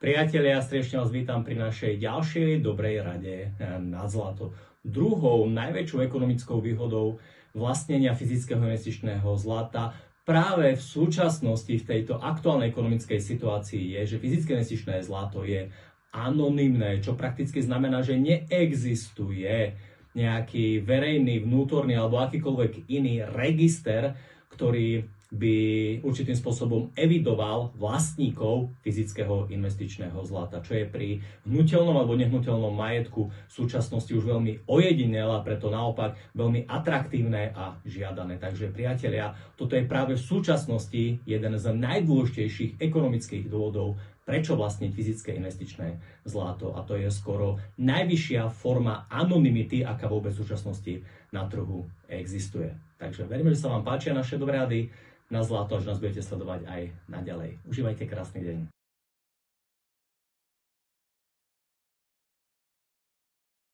Priatelia, srdečne vás vítam pri našej ďalšej dobrej rade na zlato. Druhou najväčšou ekonomickou výhodou vlastnenia fyzického investičného zlata práve v súčasnosti, v tejto aktuálnej ekonomickej situácii je, že fyzické investičné zlato je anonymné, čo prakticky znamená, že neexistuje nejaký verejný, vnútorný alebo akýkoľvek iný register, ktorý by určitým spôsobom evidoval vlastníkov fyzického investičného zlata, čo je pri hnuteľnom alebo nehnuteľnom majetku v súčasnosti už veľmi ojedinelé a preto naopak veľmi atraktívne a žiadané. Takže priatelia, toto je práve v súčasnosti jeden z najdôležitejších ekonomických dôvodov, prečo vlastniť fyzické investičné zlato, a to je skoro najvyššia forma anonymity, aká vôbec v súčasnosti na trhu existuje. Takže verím, že sa vám páčia naše dobré rady na zlato, že nás budete sledovať aj naďalej. Užívajte krásny deň.